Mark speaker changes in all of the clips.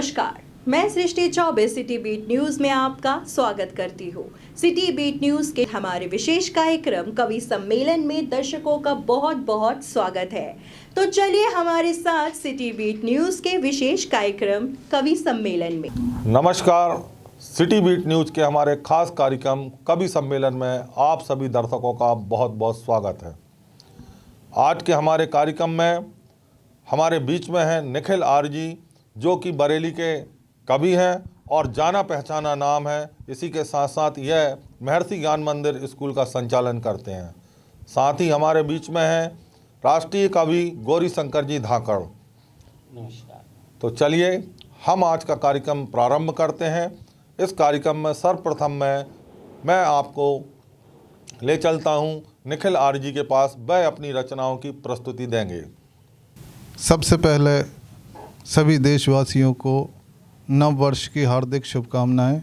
Speaker 1: नमस्कार, मैं सृष्टि Choubey city beat news में आपका स्वागत करती हूँ। सिटी बीट न्यूज के हमारे विशेष कार्यक्रम कवि सम्मेलन में दर्शकों का बहुत बहुत स्वागत है। तो चलिए हमारे साथ सिटी बीट न्यूज के विशेष कार्यक्रम कवि सम्मेलन में।
Speaker 2: नमस्कार, सिटी बीट न्यूज के हमारे खास कार्यक्रम कवि सम्मेलन में आप सभी दर्शकों का बहुत बहुत स्वागत है। आज के हमारे कार्यक्रम में हमारे बीच में है निखिल आरजी, जो कि बरेली के कवि हैं और जाना पहचाना नाम है। इसी के साथ साथ यह महर्षि ज्ञान मंदिर स्कूल का संचालन करते हैं। साथ ही हमारे बीच में है राष्ट्रीय कवि गौरी शंकर जी धाकड़।
Speaker 3: नमस्कार।
Speaker 2: तो चलिए हम आज का कार्यक्रम प्रारंभ करते हैं। इस कार्यक्रम में सर्वप्रथम मैं आपको ले चलता हूं निखिल आरजी के पास। वह अपनी रचनाओं की प्रस्तुति देंगे।
Speaker 4: सबसे पहले सभी देशवासियों को नव वर्ष की हार्दिक शुभकामनाएं।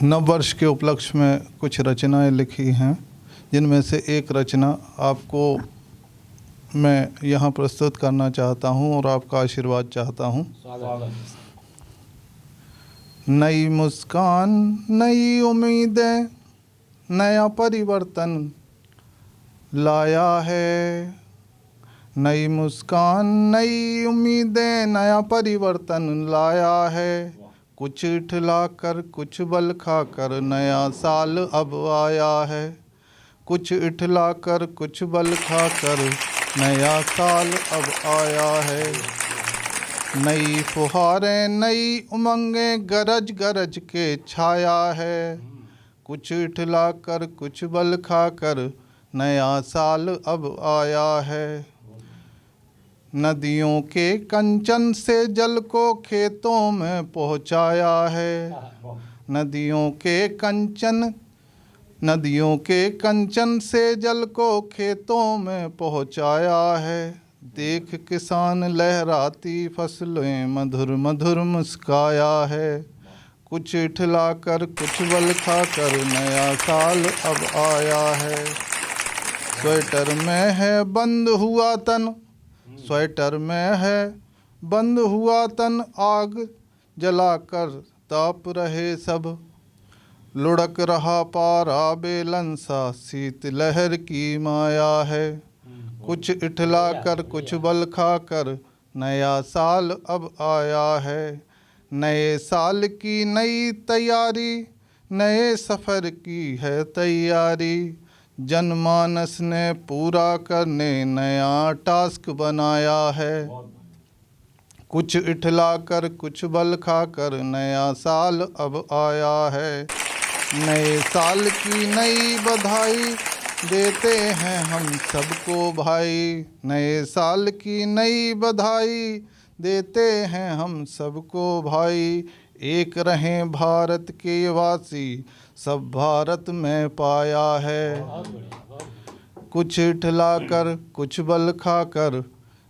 Speaker 4: नव वर्ष के उपलक्ष्य में कुछ रचनाएं लिखी हैं, जिनमें से एक रचना आपको मैं यहाँ प्रस्तुत करना चाहता हूँ और आपका आशीर्वाद चाहता हूँ। नई मुस्कान, नई उम्मीदें, नया परिवर्तन लाया है। नई मुस्कान, नई उम्मीदें, नया परिवर्तन लाया है। कुछ इठला कर कुछ बल खा कर नया साल अब आया है। कुछ इठला कर कुछ बल खा कर नया साल अब आया है। नई फुहारें, नई उमंगें गरज गरज के छाया है। कुछ इठला कर कुछ बल खा कर नया साल अब आया है। नदियों के कंचन से जल को खेतों में पहुँचाया है। नदियों के कंचन से जल को खेतों में पहुँचाया है। देख किसान लहराती फसलें मधुर मधुर मुस्काया है। कुछ इठला कर कुछ बल खा कर नया साल अब आया है। स्वेटर में है बंद हुआ तन, स्वेटर में है बंद हुआ तन, आग जलाकर ताप रहे सब। लुढ़क रहा पारा बेलन सा, शीत लहर की माया है। कुछ इठला कर कुछ बल खा कर नया साल अब आया है। नए साल की नई तैयारी, नए सफ़र की है तैयारी। जनमानस ने पूरा करने नया टास्क बनाया है। कुछ इठला कर कुछ बल खा कर नया साल अब आया है। नए साल की नई बधाई देते हैं हम सबको भाई। नए साल की नई बधाई देते हैं हम सबको भाई। एक रहें भारत के वासी, सब भारत में पाया है। कुछ इठला कर कुछ बल खा कर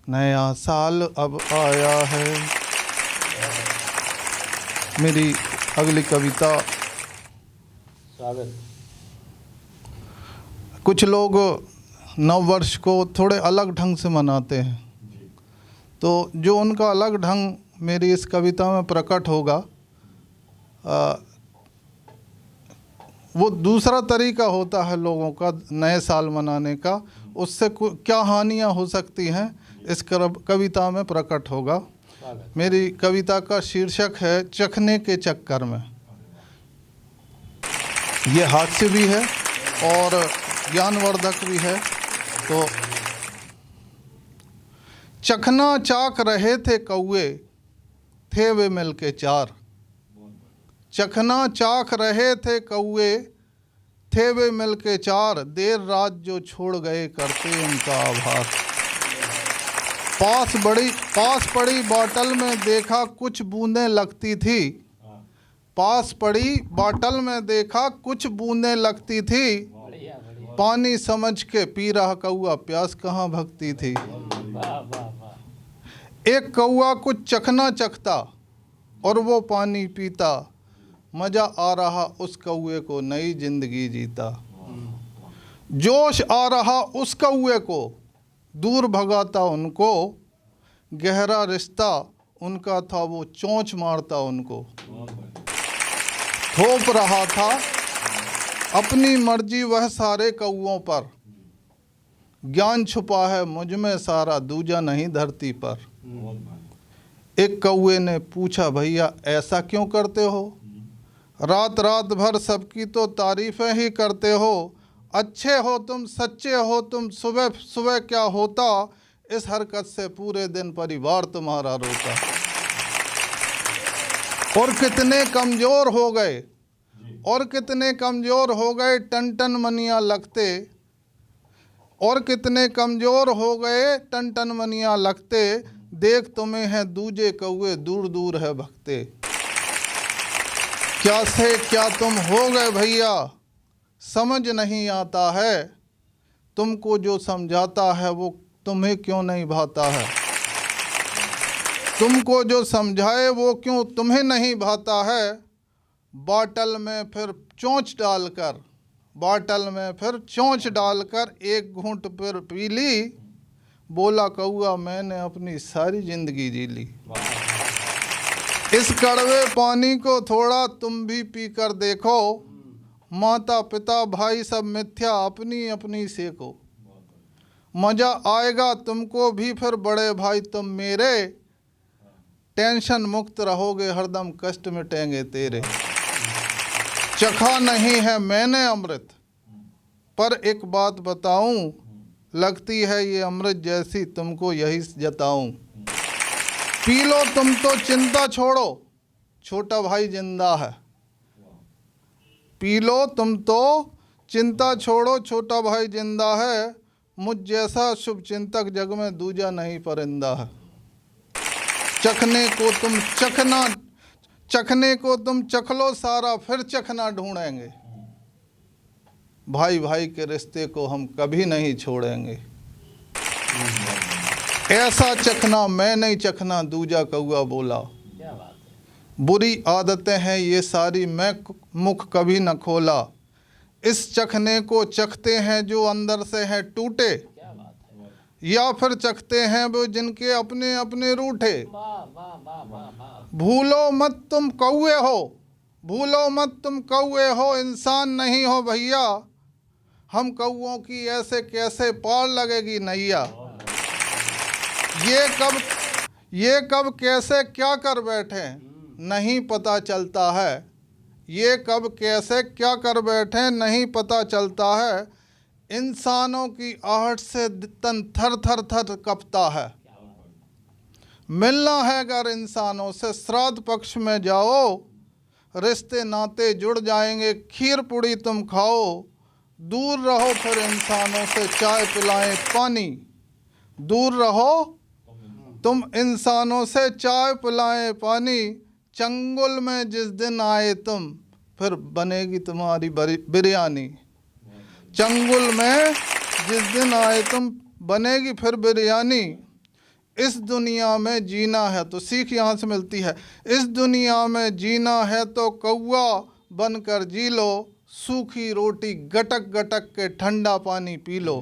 Speaker 4: नया साल अब आया है। मेरी अगली कविता। कुछ लोग नव वर्ष को थोड़े अलग ढंग से मनाते हैं, तो जो उनका अलग ढंग मेरी इस कविता में प्रकट होगा, वो दूसरा तरीका होता है लोगों का नए साल मनाने का। उससे क्या हानियां हो सकती हैं, इस कविता में प्रकट होगा। मेरी कविता का शीर्षक है चखने के चक्कर में। ये हास्य भी है और ज्ञानवर्धक भी है। तो चखना चाक रहे थे कौए, थे वे मिल के चार। चखना चाख रहे थे कौए, थे वे मिल के चार। देर रात जो छोड़ गए करते उनका आभार। पास पड़ी बॉटल में देखा कुछ बूंदें लगती थी। पास पड़ी बॉटल में देखा कुछ बूंदें लगती थी। पानी समझ के पी रहा कौआ, प्यास कहाँ भगती थी। एक कौआ कुछ चखना चखता और वो पानी पीता। मज़ा आ रहा उस कौए को, नई जिंदगी जीता। जोश आ रहा उस कौए को, दूर भगाता उनको। गहरा रिश्ता उनका था वो चोंच मारता उनको। थोप रहा था अपनी मर्जी वह सारे कौओं पर, ज्ञान छुपा है मुझ में सारा दूजा नहीं धरती पर। एक कौए ने पूछा भैया ऐसा क्यों करते हो, रात रात भर सबकी तो तारीफ़ें ही करते हो। अच्छे हो तुम, सच्चे हो तुम, सुबह सुबह क्या होता, इस हरकत से पूरे दिन परिवार तुम्हारा रोता। और कितने कमज़ोर हो गए, और कितने कमज़ोर हो गए टन टन मनिया लगते, और कितने कमज़ोर हो गए टन टन मनिया लगते, देख तुम्हें हैं दूजे कौए दूर दूर है भगते। क्या से क्या तुम हो गए भैया, समझ नहीं आता है, तुमको जो समझाता है वो तुम्हें क्यों नहीं भाता है। तुमको जो समझाए वो क्यों तुम्हें नहीं भाता है। बाटल में फिर चोंच डालकर, बाटल में फिर चोंच डालकर एक घूंट फिर पी ली, बोला कौआ मैंने अपनी सारी जिंदगी जी ली। इस कड़वे पानी को थोड़ा तुम भी पी कर देखो, माता पिता भाई सब मिथ्या अपनी अपनी सेको। मज़ा आएगा तुमको भी फिर बड़े भाई तुम मेरे, टेंशन मुक्त रहोगे हरदम कष्ट मिटेंगे तेरे। चखा नहीं है मैंने अमृत, पर एक बात बताऊं, लगती है ये अमृत जैसी तुमको यही जताऊं। पी लो तुम तो चिंता छोड़ो, छोटा भाई जिंदा है। पी लो तुम तो चिंता छोड़ो, छोटा भाई जिंदा है। मुझ जैसा शुभ चिंतक जग में दूजा नहीं परिंदा है। चखने को तुम चखना, चखने को तुम चख लो सारा, फिर चखना ढूंढेंगे। भाई भाई के रिश्ते को हम कभी नहीं छोड़ेंगे। ऐसा चखना मैं नहीं चखना, दूजा कौआ बोला। बुरी आदतें हैं ये सारी, मैं मुख कभी न खोला। इस चखने को चखते हैं जो अंदर से हैं टूटे, या फिर चखते हैं वो जिनके अपने अपने रूठे। भूलो मत तुम कौए हो, भूलो मत तुम कौए हो, इंसान नहीं हो भैया। हम कौओं की ऐसे कैसे पार लगेगी नैया। ये कब कैसे क्या कर बैठे नहीं पता चलता है। ये कब कैसे क्या कर बैठे नहीं पता चलता है। इंसानों की आहट से तन थर थर थर कपता है। मिलना है अगर इंसानों से श्राद्ध पक्ष में जाओ, रिश्ते नाते जुड़ जाएंगे खीर पूड़ी तुम खाओ। दूर रहो फिर इंसानों से चाय पिलाएं पानी, दूर रहो तुम इंसानों से चाय पिलाएं पानी। चंगुल में जिस दिन आए तुम, फिर बनेगी तुम्हारी बिरयानी। चंगुल में जिस दिन आए तुम, बनेगी फिर बिरयानी। इस दुनिया में जीना है तो सीख यहाँ से मिलती है। इस दुनिया में जीना है तो कौआ बनकर जी लो। सूखी रोटी गटक गटक के ठंडा पानी पी लो।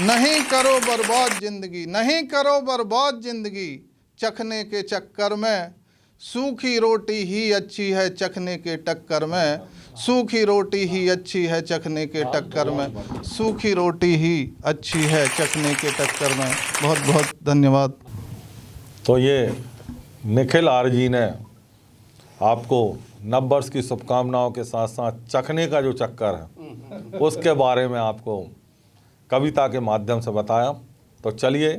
Speaker 4: नहीं करो बर्बाद ज़िंदगी, नहीं करो बर्बाद ज़िंदगी। चखने के चक्कर में सूखी रोटी ही अच्छी है, चखने के टक्कर में सूखी रोटी ही अच्छी है, चखने के टक्कर में सूखी रोटी ही अच्छी है, चखने के टक्कर में। बहुत बहुत धन्यवाद।
Speaker 2: तो ये निखिल आर जी ने आपको नववर्ष की शुभकामनाओं के साथ साथ चखने का जो चक्कर है उसके बारे में आपको कविता के माध्यम से बताया। तो चलिए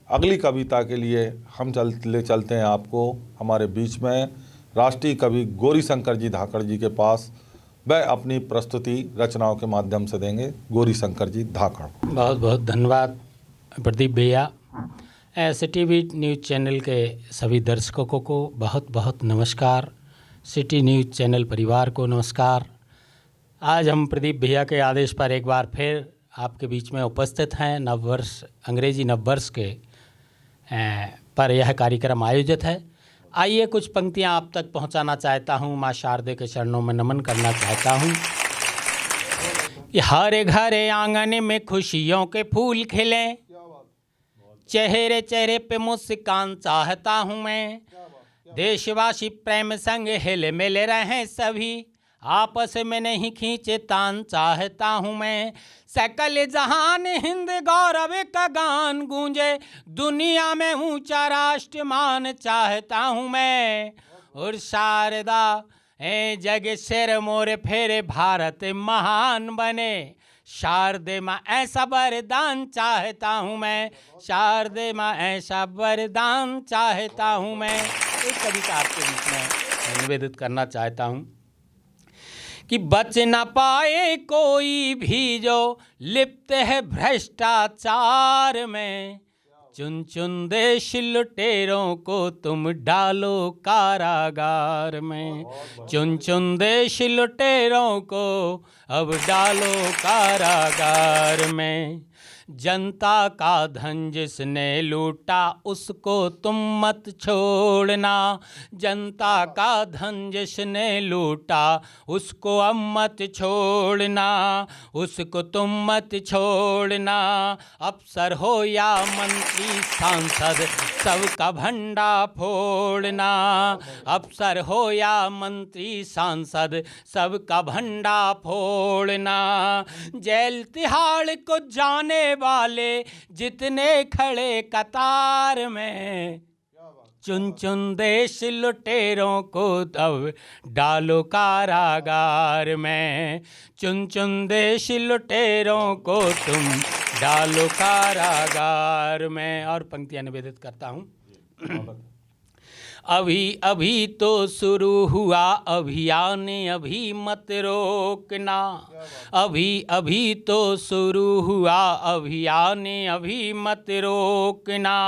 Speaker 2: अगली कविता के लिए हम चलते हैं आपको हमारे बीच में राष्ट्रीय कवि गौरीशंकर जी धाकड़ जी के पास। वह अपनी प्रस्तुति रचनाओं के माध्यम से देंगे। गौरीशंकर जी धाकड़।
Speaker 3: बहुत बहुत धन्यवाद प्रदीप भैया। सिटी बीट न्यूज़ चैनल के सभी दर्शकों को बहुत बहुत नमस्कार। सिटी न्यूज़ चैनल परिवार को नमस्कार। आज हम प्रदीप भैया के आदेश पर एक बार फिर आपके बीच में उपस्थित हैं। नववर्ष, अंग्रेजी नववर्ष के पर यह कार्यक्रम आयोजित है। आइए कुछ पंक्तियां आप तक पहुंचाना चाहता हूं। माँ शारदे के चरणों में नमन करना चाहता हूं। हर घरे आंगन में खुशियों के फूल खिले, चेहरे चेहरे पे मुस्कान चाहता हूँ मैं, देशवासी प्रेम संग हिल मिल रहे सभी, आपस में नहीं खींचे तान चाहता हूँ मैं। सकल जहान हिंद गौरव का गान गूंजे, दुनिया में ऊंचा राष्ट्रमान चाहता हूँ मैं। और शारदा ए जग सिर मोर फेरे, भारत महान बने, शारदे माँ ऐसा वरदान चाहता हूँ मैं, शारदे माँ ऐसा वरदान चाहता हूँ मैं। एक कविता आपके बीच में निवेदित करना चाहता हूँ कि बच न पाए कोई भी जो लिप्त है भ्रष्टाचार में, चुन चुन देश लुटेरों को तुम डालो कारागार में, चुन चुन देश लुटेरों को अब डालो कारागार में। जनता का धन जिसने लूटा उसको तुम मत छोड़ना, जनता का धन जिसने लूटा उसको अब मत छोड़ना, उसको तुम मत छोड़ना। अफसर हो या मंत्री सांसद सबका भंडा फोड़ना, अफसर हो या मंत्री सांसद सबका भंडा फोड़ना। जेल तिहाड़ को जाने वाले जितने खड़े कतार में, चुन चुन देश लुटेरों को अब डालो कारागार में, चुन चुन देश लुटेरों को तुम डालो कारागार में। और पंक्तियां निवेदित करता हूँ। अभी अभी तो शुरू हुआ अभियान, अभी मत रोकना, अभी अभी तो शुरू हुआ अभियान, अभी मत रोकना।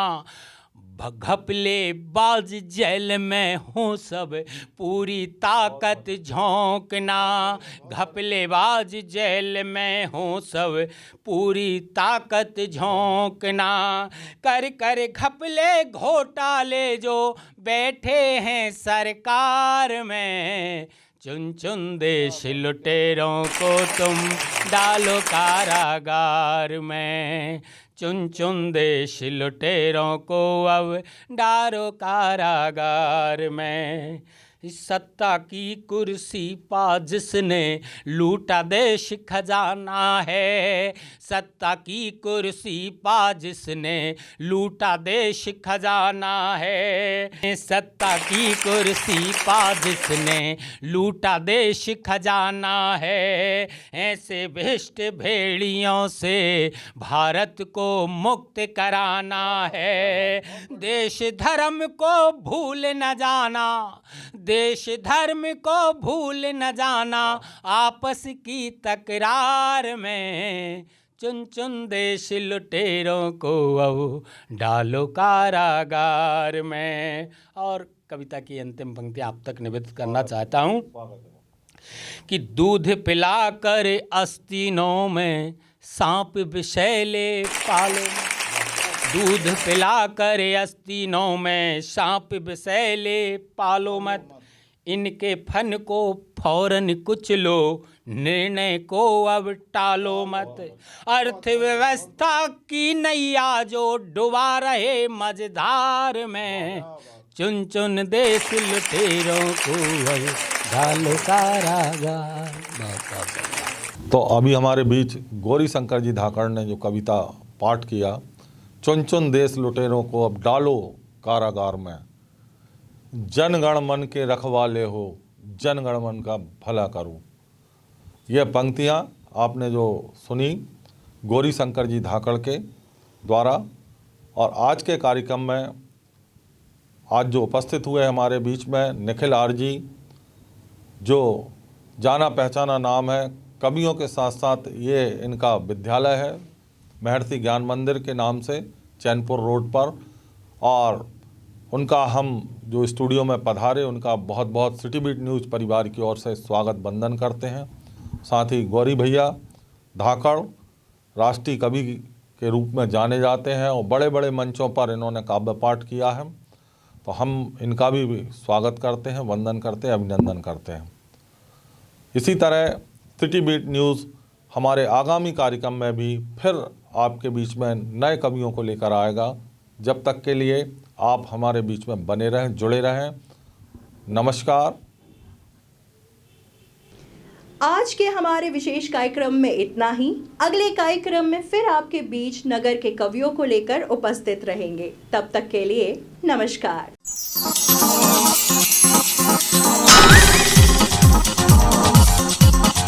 Speaker 3: घपले बाज जेल में हो सब पूरी ताकत झोंकना, घपले बाज जेल में हो सब पूरी ताकत झोंकना। कर कर घपले घोटाले जो बैठे हैं सरकार में, चुन चुन देश लुटेरों को तुम डालो कारागार में, चुन चुन देश लुटेरों को अब डालो कारागार में। सत्ता की कुर्सी पा जिसने लूटा देश खजाना है, सत्ता की कुर्सी पा जिसने लूटा देश खजाना है, सत्ता की कुर्सी पा जिसने लूटा देश खजाना है। ऐसे भ्रष्ट भेड़ियों से भारत को मुक्त कराना है, देश धर्म को भूल न जाना, देश धर्म को भूल न जाना। आपस की तकरार में चुन चुन देश लुटेरों को अब डालो कारागार में। और कविता की अंतिम पंक्ति आप तक निवेदित करना चाहता हूँ कि दूध पिलाकर आस्तीनों में सांप विषैले पालो, दूध पिलाकर आस्तीनों में सांप विषैले पालो मत। इनके फन को फौरन कुचलो, निर्णय को अब टालो मत। अर्थव्यवस्था की नैया जो डुबा रहे मझधार में, चुन चुन देश लुटेरों को अब डालो कारागार।
Speaker 2: तो अभी हमारे बीच गौरी शंकर जी धाकड़ ने जो कविता पाठ किया, चुन चुन देश लुटेरों को अब डालो कारागार में, जनगण मन के रखवाले हो, जनगण मन का भला करूं। यह पंक्तियां आपने जो सुनी गौरी शंकर जी धाकड़ के द्वारा। और आज के कार्यक्रम में आज जो उपस्थित हुए हमारे बीच में निखिल आर जी, जो जाना पहचाना नाम है, कवियों के साथ साथ ये इनका विद्यालय है महर्षि ज्ञान मंदिर के नाम से चैनपुर रोड पर। और उनका हम जो स्टूडियो में पधारे उनका बहुत बहुत सिटी बीट न्यूज़ परिवार की ओर से स्वागत वंदन करते हैं। साथ ही गौरी भैया धाकड़ राष्ट्रीय कवि के रूप में जाने जाते हैं और बड़े बड़े मंचों पर इन्होंने काव्य पाठ किया है, तो हम इनका भी स्वागत करते हैं, वंदन करते हैं, अभिनंदन करते हैं। इसी तरह सिटी बीट न्यूज़ हमारे आगामी कार्यक्रम में भी फिर आपके बीच में नए कवियों को लेकर आएगा। जब तक के लिए आप हमारे बीच में बने रहें, जुड़े रहें। नमस्कार।
Speaker 1: आज के हमारे विशेष कार्यक्रम में इतना ही। अगले कार्यक्रम में फिर आपके बीच नगर के कवियों को लेकर उपस्थित रहेंगे। तब तक के लिए नमस्कार।